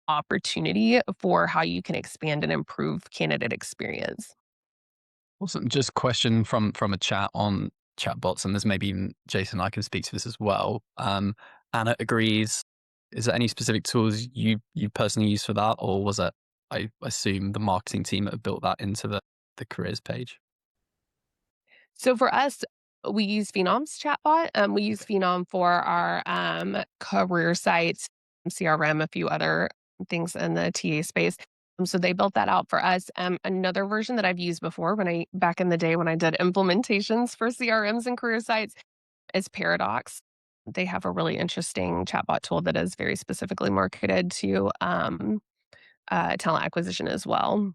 opportunity for how you can expand and improve candidate experience. Awesome. Just question from a chat on chatbots, and there's maybe even Jason, I can speak to this as well. Anna agrees. Is there any specific tools you personally use for that, or was it, I assume, the marketing team that built that into the careers page? So for us, we use Phenom's chatbot. We use Phenom for our career sites, CRM, a few other things in the TA space. So they built that out for us. Another version that I've used before, back in the day when I did implementations for CRMs and career sites, is Paradox. They have a really interesting chatbot tool that is very specifically marketed to talent acquisition as well.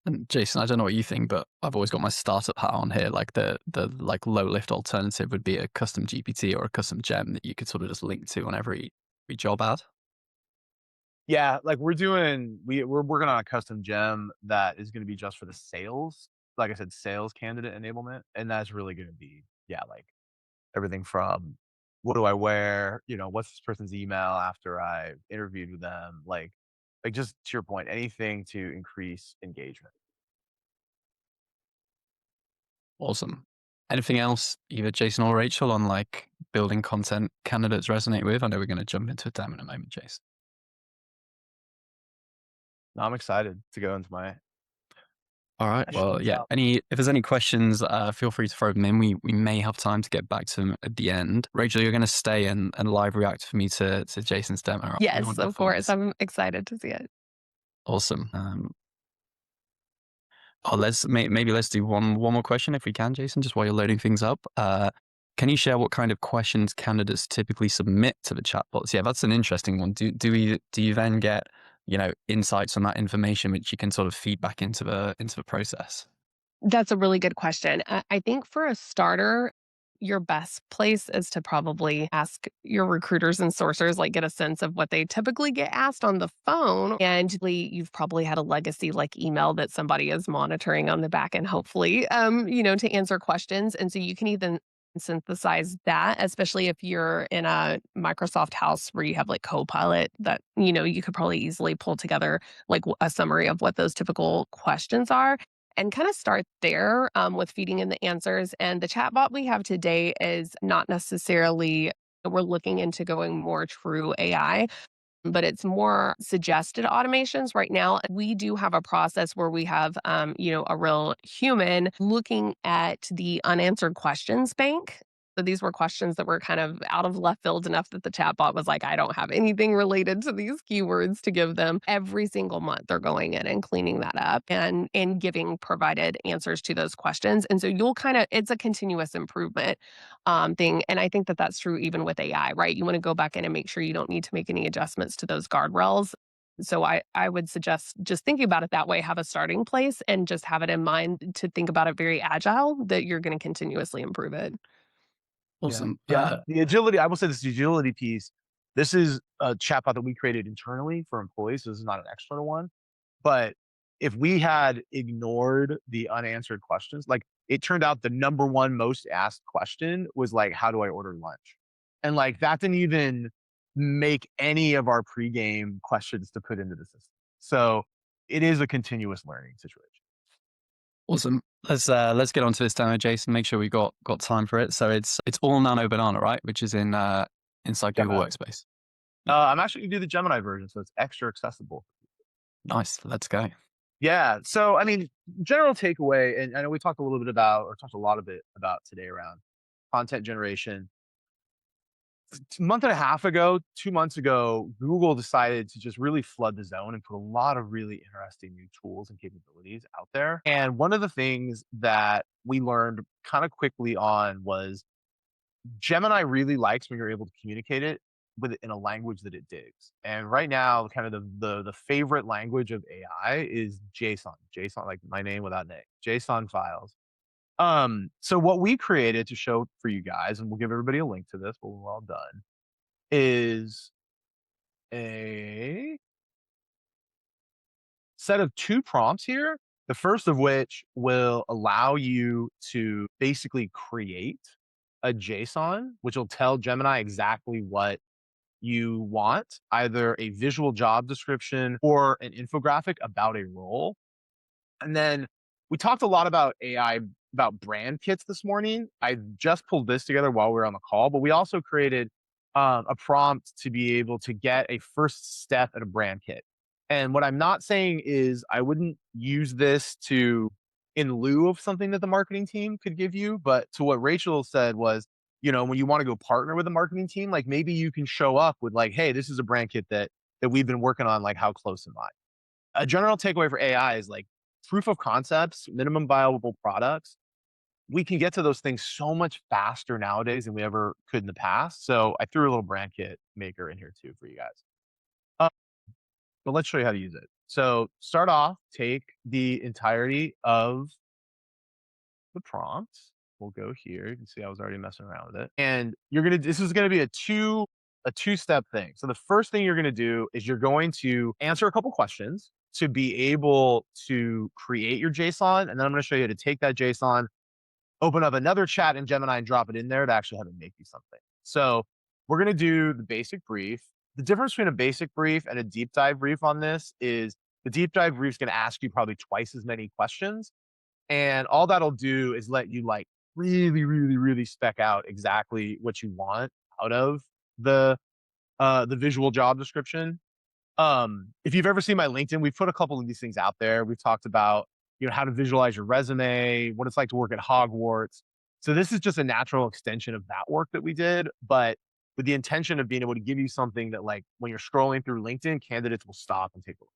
And Jason, I don't know what you think, but I've always got my startup hat on here. Like the like low lift alternative would be a custom GPT or a custom gem that you could sort of just link to on every job ad. Yeah, like we're working on a custom gem that is going to be just for the sales, like I said, sales candidate enablement, and that's really going to be, yeah, like everything from what do I wear, what's this person's email after I interviewed with them, like just to your point, anything to increase engagement. Awesome. Anything else, either Jason or Rachel, on like building content candidates resonate with? I know we're going to jump into a demo in a moment, Jason. No, I'm excited to go into my All right. Well, sessions yeah. out. If there's any questions, feel free to throw them in. We may have time to get back to them at the end. Rachel, you're going to stay and live react for me to Jason's demo. Right? We Yes, want your of course. thoughts. I'm excited to see it. Awesome. Maybe let's do one more question if we can, Jason, just while you're loading things up. Can you share what kind of questions candidates typically submit to the chatbots? Yeah, that's an interesting one. Do you then get insights on that information which you can sort of feed back into the process? That's a really good question. I think for a starter, your best place is to probably ask your recruiters and sourcers, like get a sense of what they typically get asked on the phone. And you've probably had a legacy like email that somebody is monitoring on the back end, hopefully, to answer questions. And so you can even synthesize that, especially if you're in a Microsoft house where you have like Copilot, that, you could probably easily pull together like a summary of what those typical questions are and kind of start there with feeding in the answers. And the chatbot we have today is not necessarily, we're looking into going more true AI, but it's more suggested automations right now. We do have a process where we have, a real human looking at the unanswered questions bank So these were questions that were kind of out of left field enough that the chatbot was like, I don't have anything related to these keywords to give them. Every single month they're going in and cleaning that up and giving provided answers to those questions. And so you'll kind of, it's a continuous improvement thing. And I think that that's true even with AI, right? You want to go back in and make sure you don't need to make any adjustments to those guardrails. So I would suggest just thinking about it that way, have a starting place and just have it in mind to think about it very agile, that you're going to continuously improve it. Awesome. Yeah. The agility, I will say this agility piece, this is a chatbot that we created internally for employees. So this is not an external one. But if we had ignored the unanswered questions, like it turned out the number one most asked question was like, how do I order lunch? And like that didn't even make any of our pregame questions to put into the system. So it is a continuous learning situation. Awesome. Let's get onto this demo, Jason. Make sure we got time for it. So it's all Nano Banana, right? Which is in inside Google Yeah. Workspace. I'm actually gonna do the Gemini version, so it's extra accessible. Nice. Let's go. Yeah. So, I mean, general takeaway, and I know we talked a little bit about, or talked a lot of it about today around content generation. A month and a half ago, 2 months ago, Google decided to just really flood the zone and put a lot of really interesting new tools and capabilities out there. And one of the things that we learned kind of quickly on was Gemini really likes when you're able to communicate it with it in a language that it digs. And right now, kind of the favorite language of AI is JSON. JSON, like my name without name. JSON files. So what we created to show for you guys, and we'll give everybody a link to this when we're all done, is a set of 2 prompts here. The first of which will allow you to basically create a JSON, which will tell Gemini exactly what you want, either a visual job description or an infographic about a role. And then we talked a lot about AI, about brand kits this morning. I just pulled this together while we were on the call, but we also created a prompt to be able to get a first step at a brand kit. And what I'm not saying is I wouldn't use this to in lieu of something that the marketing team could give you, but to what Rachel said was, when you want to go partner with a marketing team, like maybe you can show up with like, hey, this is a brand kit that we've been working on, like how close am I? A general takeaway for AI is like proof of concepts, minimum viable products. We can get to those things so much faster nowadays than we ever could in the past. So I threw a little brand kit maker in here too for you guys. But let's show you how to use it. So start off, take the entirety of the prompt. We'll go here. You can see I was already messing around with it. And this is gonna be a two-step thing. So the first thing you're gonna do is you're going to answer a couple questions to be able to create your JSON. And then I'm gonna show you how to take that JSON, open up another chat in Gemini and drop it in there to actually have it make you something. So we're gonna do the basic brief. The difference between a basic brief and a deep dive brief on this is the deep dive brief is gonna ask you probably twice as many questions. And all that'll do is let you like really, really, really spec out exactly what you want out of the visual job description. If you've ever seen my LinkedIn, we've put a couple of these things out there. We've talked about, how to visualize your resume, what it's like to work at Hogwarts. So this is just a natural extension of that work that we did, but with the intention of being able to give you something that like when you're scrolling through LinkedIn, candidates will stop and take a look.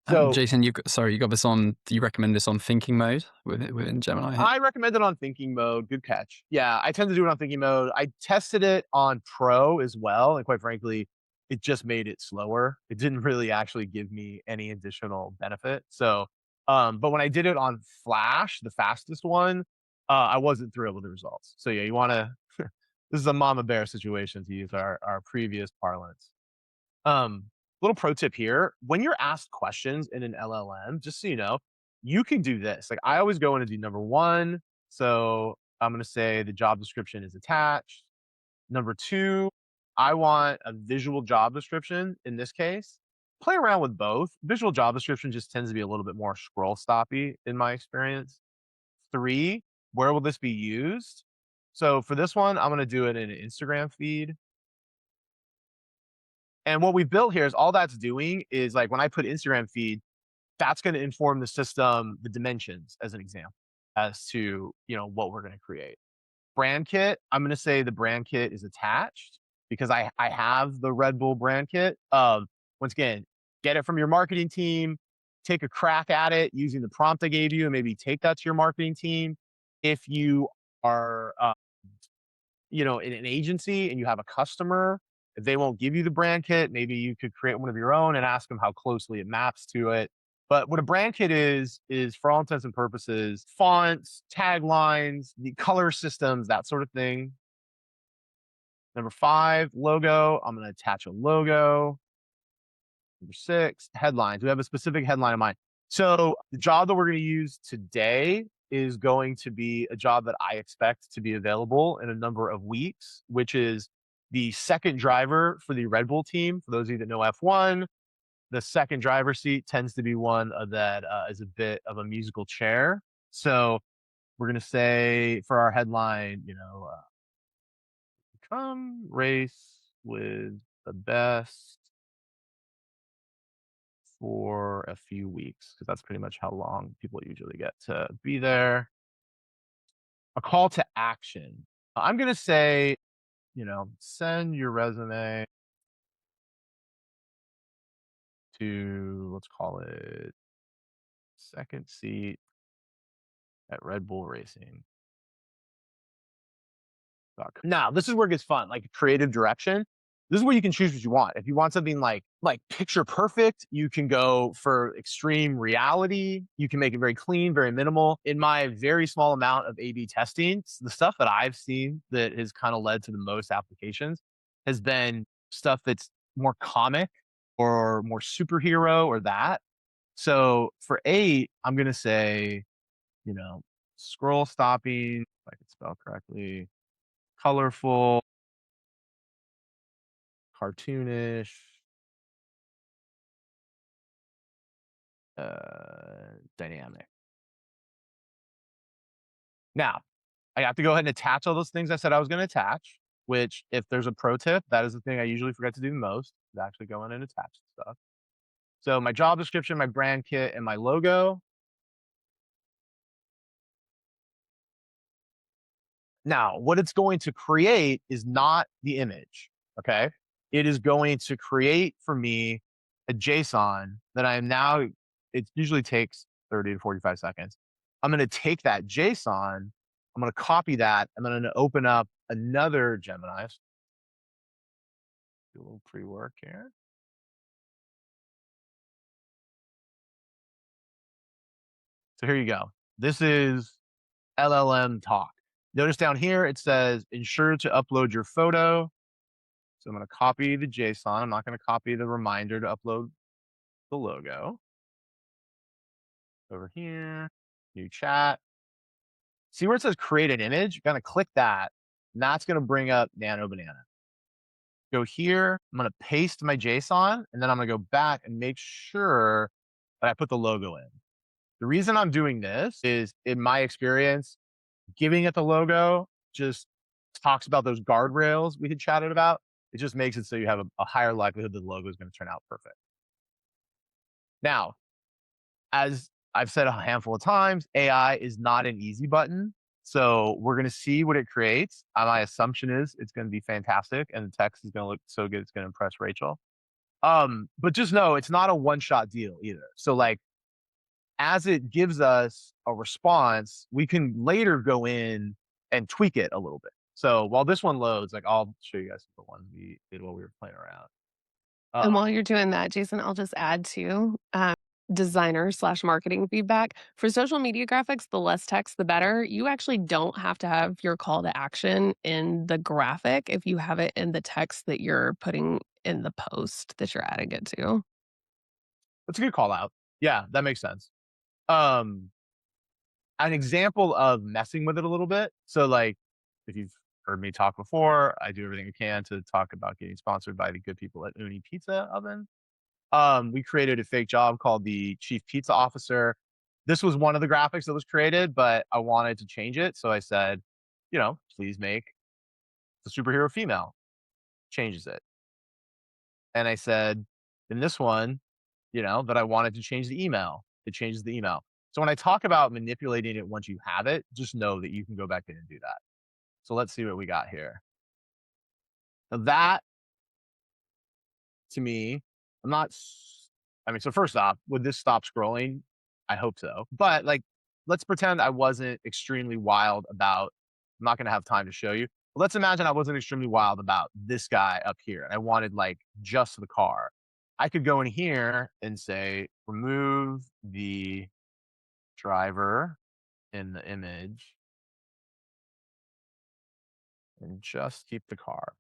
So Jason, you got this on. Do you recommend this on thinking mode within Gemini? I recommend it on thinking mode. Good catch. Yeah, I tend to do it on thinking mode. I tested it on Pro as well, and quite frankly, it just made it slower. It didn't really actually give me any additional benefit. So, but when I did it on Flash, the fastest one, I wasn't thrilled with the results. So yeah, you want to. This is a mama bear situation to use our previous parlance. Little pro tip here, when you're asked questions in an LLM, just so you know, you can do this. Like I always go in and do number 1. So I'm going to say the job description is attached. Number 2, I want a visual job description in this case. Play around with both. Visual job description just tends to be a little bit more scroll stoppy in my experience. 3, where will this be used? So for this one, I'm going to do it in an Instagram feed. And what we've built here is all that's doing is like when I put Instagram feed, that's going to inform the system the dimensions as an example as to, what we're going to create. Brand kit, I'm going to say the brand kit is attached because I have the Red Bull brand kit. Once again, get it from your marketing team, take a crack at it using the prompt I gave you, and maybe take that to your marketing team. If you are, in an agency and you have a customer, if they won't give you the brand kit, maybe you could create one of your own and ask them how closely it maps to it. But what a brand kit is for all intents and purposes, fonts, taglines, the color systems, that sort of thing. Number 5, logo. I'm going to attach a logo. Number 6, headlines. We have a specific headline in mind. So the job that we're going to use today is going to be a job that I expect to be available in a number of weeks, which is the second driver for the Red Bull team. For those of you that know F1, the second driver seat tends to be one that is a bit of a musical chair. So we're going to say for our headline, come race with the best for a few weeks, because that's pretty much how long people usually get to be there. A call to action. I'm going to say, send your resume to, let's call it second seat at Red Bull Racing. Now, this is where it gets fun, like creative direction. This is where you can choose what you want. If you want something like picture perfect, you can go for extreme reality. You can make it very clean, very minimal. In my very small amount of A/B testing, the stuff that I've seen that has kind of led to the most applications has been stuff that's more comic or more superhero or that. So for 8, I'm going to say, scroll stopping, if I can spell correctly, colorful, cartoonish, dynamic. Now, I have to go ahead and attach all those things I said I was going to attach, which if there's a pro tip, that is the thing I usually forget to do the most, is actually go in and attach stuff. So my job description, my brand kit, and my logo. Now, what it's going to create is not the image, okay? It is going to create for me a JSON that I am now, it usually takes 30 to 45 seconds. I'm going to take that JSON, I'm going to copy that, and then I'm going to open up another Gemini. Do a little pre-work here. So here you go. This is LLM talk. Notice down here, it says, ensure to upload your photo. So I'm going to copy the JSON. I'm not going to copy the reminder to upload the logo. Over here, new chat. See where it says create an image? You're going to click that, and that's going to bring up Nano Banana. Go here, I'm going to paste my JSON, and then I'm going to go back and make sure that I put the logo in. The reason I'm doing this is, in my experience, giving it the logo just talks about those guardrails we had chatted about. It just makes it so you have a higher likelihood that the logo is going to turn out perfect. Now, as I've said a handful of times, AI is not an easy button. So we're going to see what it creates. My assumption is it's going to be fantastic, and the text is going to look so good it's going to impress Rachel. But just know it's not a one-shot deal either. So as it gives us a response, we can later go in and tweak it a little bit. So while this one loads, I'll show you guys the ones we did while we were playing around. And while you're doing that, Jason, I'll just add to designer/marketing feedback. For social media graphics, the less text, the better. You actually don't have to have your call to action in the graphic if you have it in the text that you're putting in the post that you're adding it to. That's a good call out. Yeah, that makes sense. An example of messing with it a little bit. So if you've heard me talk before, I do everything I can to talk about getting sponsored by the good people at Uni Pizza Oven. We created a fake job called the Chief Pizza Officer. This was one of the graphics that was created, but I wanted to change it. So I said, please make the superhero female. Changes it. And I said, in this one, that I wanted to change the email. It changes the email. So when I talk about manipulating it once you have it, just know that you can go back in and do that. So let's see what we got here. Now that, to me, so first off, would this stop scrolling? I hope so. But like, let's pretend I wasn't extremely wild about, I'm not going to have time to show you. But let's imagine I wasn't extremely wild about this guy up here. And I wanted like just the car. I could go in here and say, remove the driver in the image and just keep the car.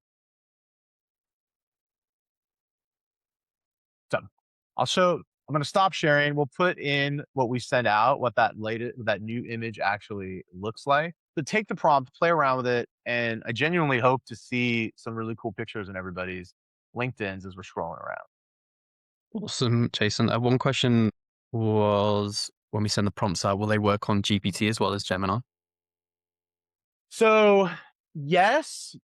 So I'm going to stop sharing. We'll put in what we sent out, what that new image actually looks like. So take the prompt, play around with it. And I genuinely hope to see some really cool pictures in everybody's LinkedIn's as we're scrolling around. Awesome, Jason. One question was, when we send the prompts out, will they work on GPT as well as Gemini? So yes.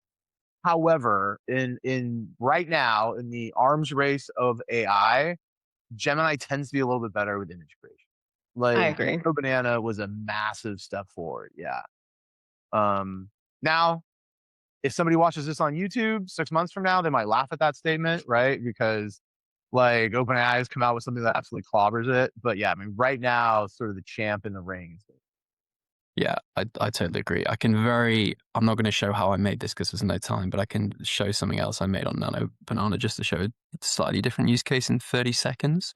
However, in right now, in the arms race of AI, Gemini tends to be a little bit better with image creation. I Like agree. Nano Banana was a massive step forward. Yeah. Now, if somebody watches this on YouTube 6 months from now, they might laugh at that statement, right? Because like OpenAI has come out with something that absolutely clobbers it. But yeah, I mean, right now, sort of the champ in the ring. Yeah, I totally agree. I'm not going to show how I made this because there's no time, but I can show something else I made on Nano Banana just to show a slightly different use case in 30 seconds.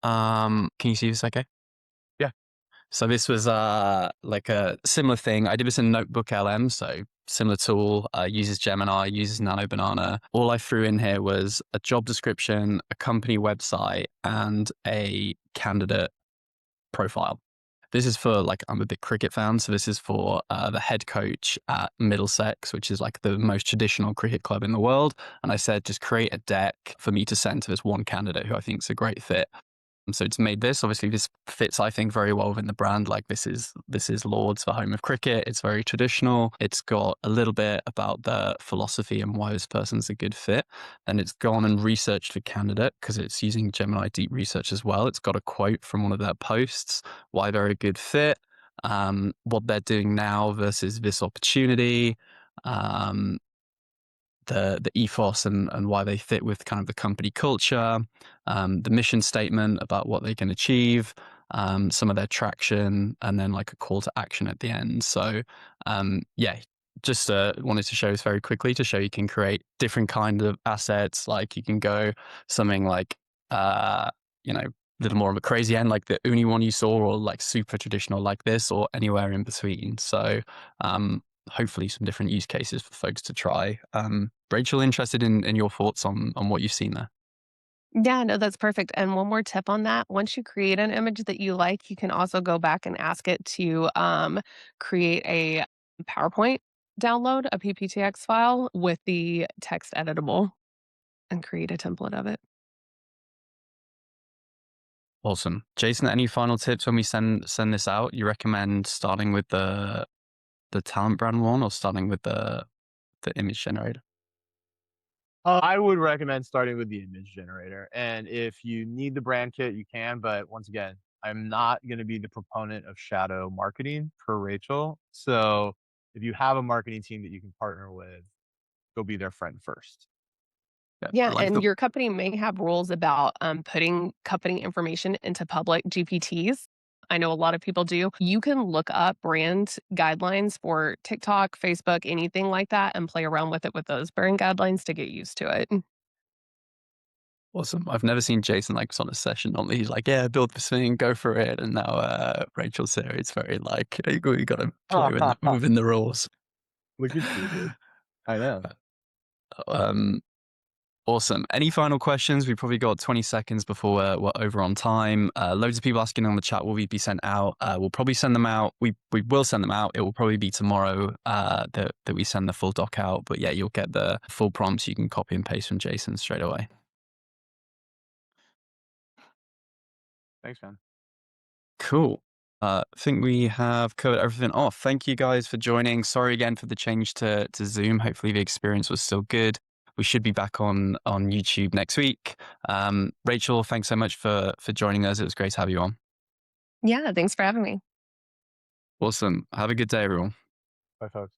Can you see this okay? Yeah. So this was like a similar thing. I did this in Notebook LM, so similar tool, uses Gemini, uses Nano Banana. All I threw in here was a job description, a company website, and a candidate profile. This is for I'm a big cricket fan, so this is for the head coach at Middlesex, which is like the most traditional cricket club in the world. And I said, just create a deck for me to send to this one candidate who I think is a great fit. And so it's made this. Obviously, this fits, I think, very well within the brand. Like this is Lords, the home of cricket. It's very traditional. It's got a little bit about the philosophy and why this person's a good fit. And it's gone and researched the candidate because it's using Gemini Deep Research as well. It's got a quote from one of their posts, why they're a good fit, what they're doing now versus this opportunity, the ethos and why they fit with kind of the company culture, the mission statement about what they can achieve, some of their traction, and then like a call to action at the end. So yeah, just wanted to show this very quickly to show you can create different kind of assets. Like you can go something like, a little more of a crazy end, like the Uni one you saw, or like super traditional like this, or anywhere in between. So hopefully some different use cases for folks to try. Rachel, interested in your thoughts on what you've seen there? Yeah, no, that's perfect. And one more tip on that. Once you create an image that you like, you can also go back and ask it to create a PowerPoint download, a PPTX file with the text editable and create a template of it. Awesome. Jason, any final tips when we send this out? You recommend starting with the talent brand one or starting with the image generator? I would recommend starting with the image generator. And if you need the brand kit, you can. But once again, I'm not going to be the proponent of shadow marketing for Rachel. So if you have a marketing team that you can partner with, go be their friend first. Yeah, and your company may have rules about putting company information into public GPTs. I know a lot of people do. You can look up brand guidelines for TikTok, Facebook, anything like that, and play around with it with those brand guidelines to get used to it. Awesome. I've never seen Jason like on a session. Normally he's like, yeah, build this thing, go for it. And now Rachel's here. It's very like, you got to play within the rules. Look at you, dude. I know. Awesome. Any final questions? We've probably got 20 seconds before we're over on time. Loads of people asking on the chat, will we be sent out? We'll probably send them out. We will send them out. It will probably be tomorrow that we send the full doc out. But yeah, you'll get the full prompts. You can copy and paste from Jason straight away. Thanks, man. Cool. I think we have covered everything off. Thank you guys for joining. Sorry again for the change to Zoom. Hopefully the experience was still good. We should be back on YouTube next week. Rachel, thanks so much for joining us. It was great to have you on. Yeah, thanks for having me. Awesome. Have a good day, everyone. Bye, folks.